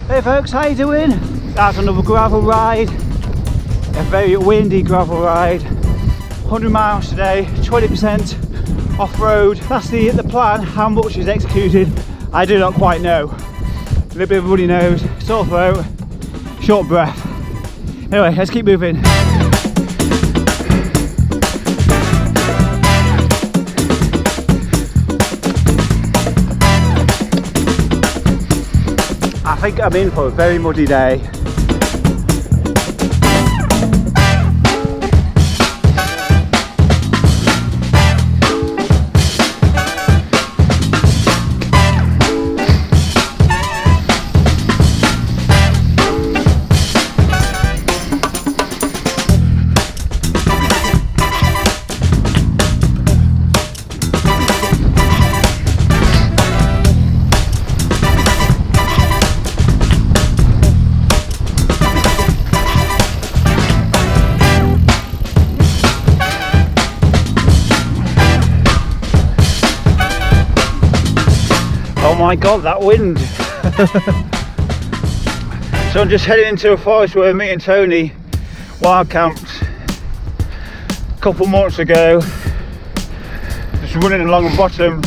Hey folks, how you doing? That's another gravel ride, a very windy gravel ride. 100 miles today, 20% off-road. That's the plan. How much is executed, I do not quite know. A little bit of a runny nose, sore throat, short breath. Anyway, let's keep moving. I think I'm in for a very muddy day. Oh my god, that wind! So I'm just heading into a forest where me and Tony wild camped a couple months ago. Just running along the bottom.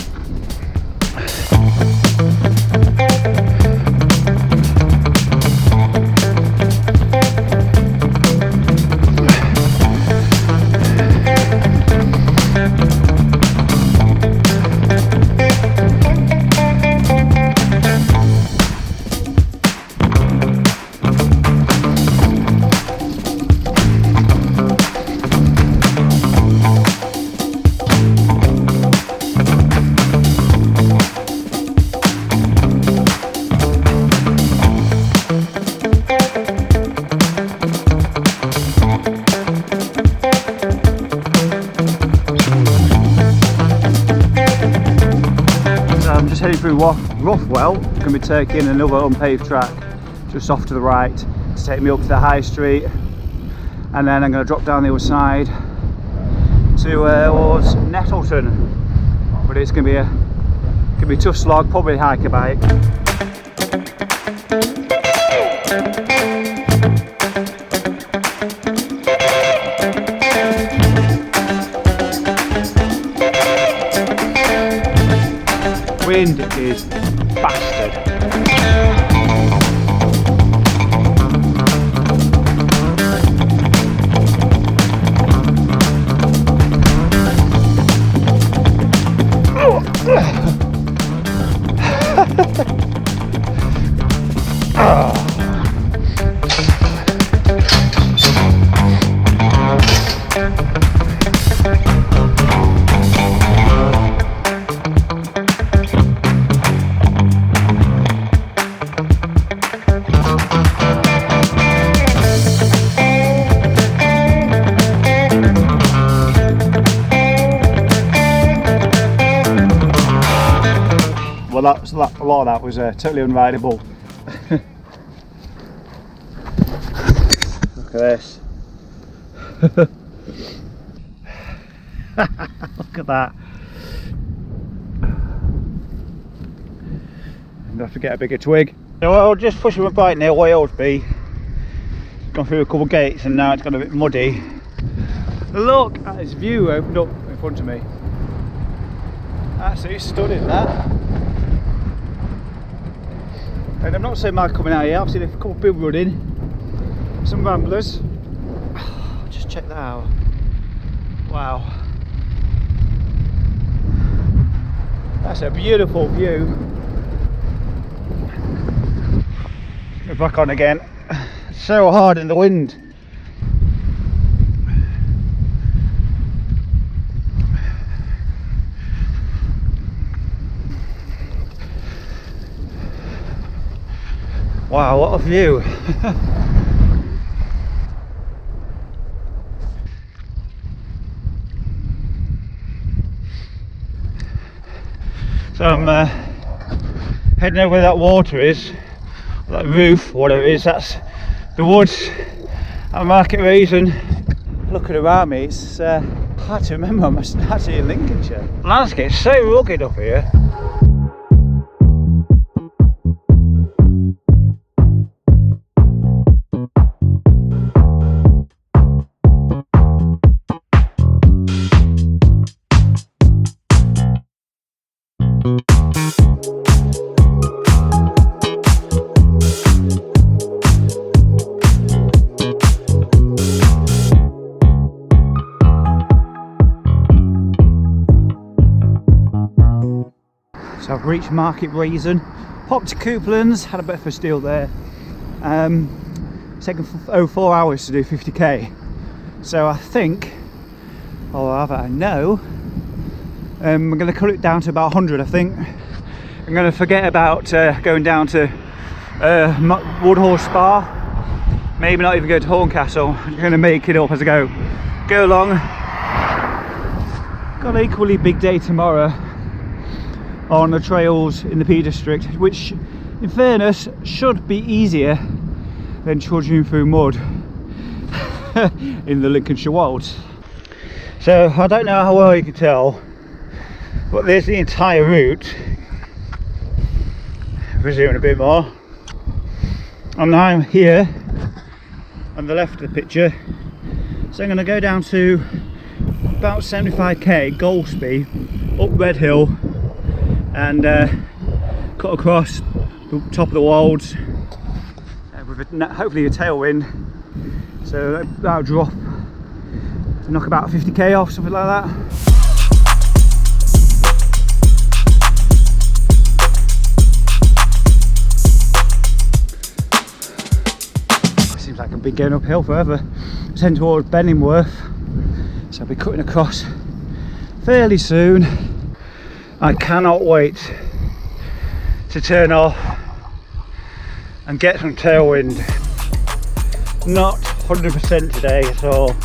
I'm just heading through Roughwell. Going to be taking another unpaved track just off to the right to take me up to the high street, and then I'm going to drop down the other side towards Nettleton. But it's going to be a tough slog, probably hike a bike. Wind is bastard. Well, a lot of that was totally unrideable. Look at this. Look at that. I'm gonna have to get a bigger twig. So I'll just push my bike near Waylesby. Gone through a couple of gates and now it's got a bit muddy. Look at this view opened up in front of me. Absolutely stunning, that. And I'm not so mad coming out here. I've seen a couple of people running, some ramblers. Just check that out. Wow, that's a beautiful view. We're back on again. It's so hard in the wind. Wow, what a view. So I'm heading over where that water is, that roof, whatever it is. That's the woods at Market Raisin. Looking around me, it's hard to remember I'm actually in Lincolnshire. The landscape's so rugged up here. Breach Market Reason. Popped to Couplands, had a bit of a steal there. It's taken 4 hours to do 50k. So I think, or rather I know, I'm going to cut it down to about 100 I think. I'm going to forget about going down to Woodhall Spa. Maybe not even go to Horncastle. I'm going to make it up as I go along. Got an equally big day tomorrow on the trails in the Peak District, which in fairness should be easier than trudging through mud in the Lincolnshire Wolds. So I don't know how well you can tell, but there's the entire route. If we're zooming a bit more, and I'm here on the left of the picture, so I'm going to go down to about 75k goal speed up Red Hill and cut across the top of the Wolds with hopefully a tailwind, so that'll drop to knock about 50k off, something like that. Seems like I've been going uphill forever. It's heading towards Benningworth, so I'll be cutting across fairly soon. I cannot wait to turn off and get some tailwind. Not 100% today at all.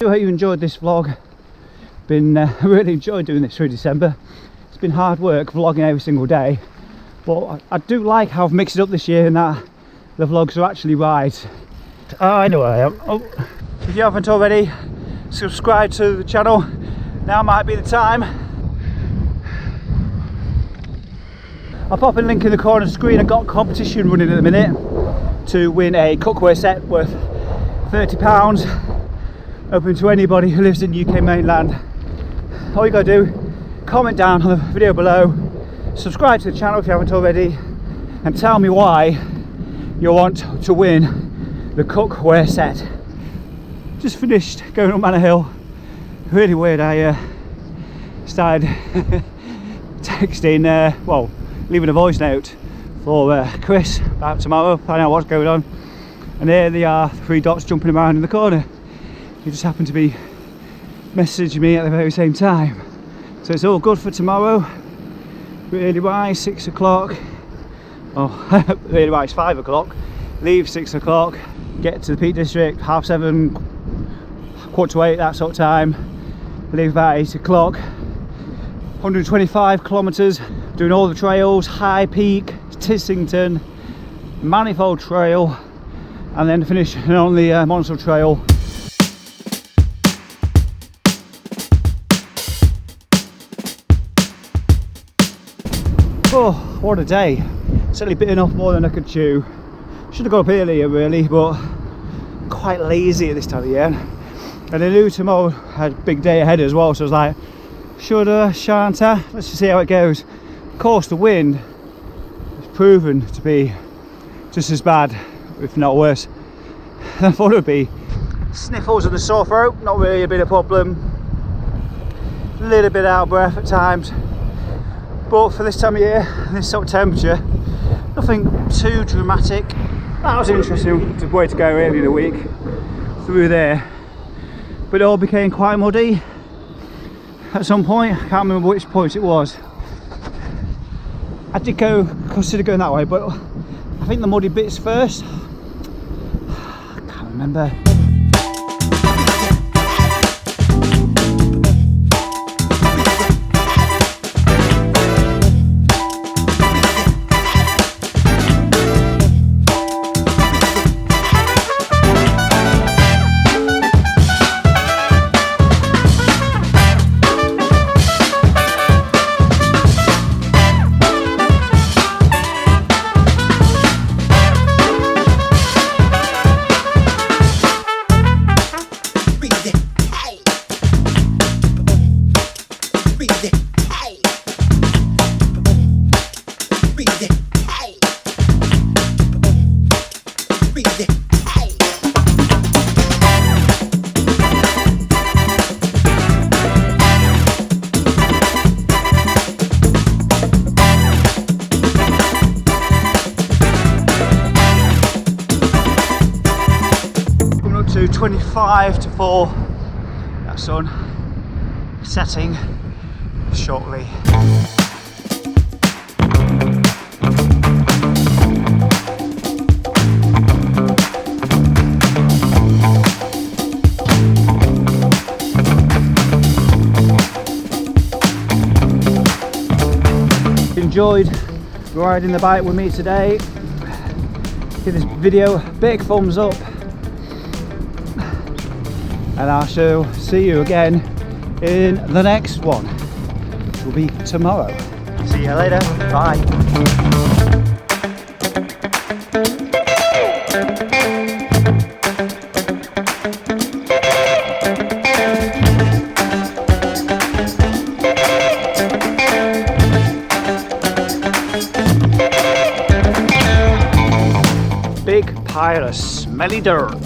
I hope you enjoyed this vlog. I really enjoyed doing this through December. It's been hard work vlogging every single day, but I do like how I've mixed it up this year and that the vlogs are actually right. I know I am. Oh, if you haven't already, subscribe to the channel. Now might be the time. I'll pop a link in the corner of the screen. I've got a competition running at the minute to win a cookware set worth £30, open to anybody who lives in the UK mainland. All you gotta do, comment down on the video below, subscribe to the channel if you haven't already, and tell me why you want to win the cookware set. Just finished going up Manor Hill. Really weird. I started texting, well, leaving a voice note for Chris about tomorrow, finding out what's going on, and there they are, 3 dots jumping around in the corner. He just happened to be messaging me at the very same time, so it's all good for tomorrow. Really wise, 6 o'clock. Oh, really wise, 5 o'clock. Leave 6 o'clock, get to the Peak District 7:30, 7:45, that sort of time. Leave about 8 o'clock. 125 kilometres, doing all the trails, High Peak, Tissington, Manifold Trail, and then finish on the Monsell Trail. Oh, what a day. Certainly bitten off more than I could chew. Should have got up earlier really, but quite lazy at this time of year. And I knew tomorrow had a big day ahead as well, so I was like, shoulda, shan't I? Let's just see how it goes. Of course, the wind has proven to be just as bad, if not worse, than I thought it would be. Sniffles and the sore throat, not really a bit of problem. A little bit out of breath at times. But for this time of year, this sort of temperature, nothing too dramatic. That was an interesting way to go early in the week, through there. But it all became quite muddy at some point. I can't remember which point it was. I did consider going that way, but I think the muddy bits first. I can't remember. 25 to 4. That sun setting shortly. Enjoyed riding the bike with me today. Give this video a big thumbs up, and I shall see you again in the next one, which will be tomorrow. See you later, bye. Big pile of smelly dirt.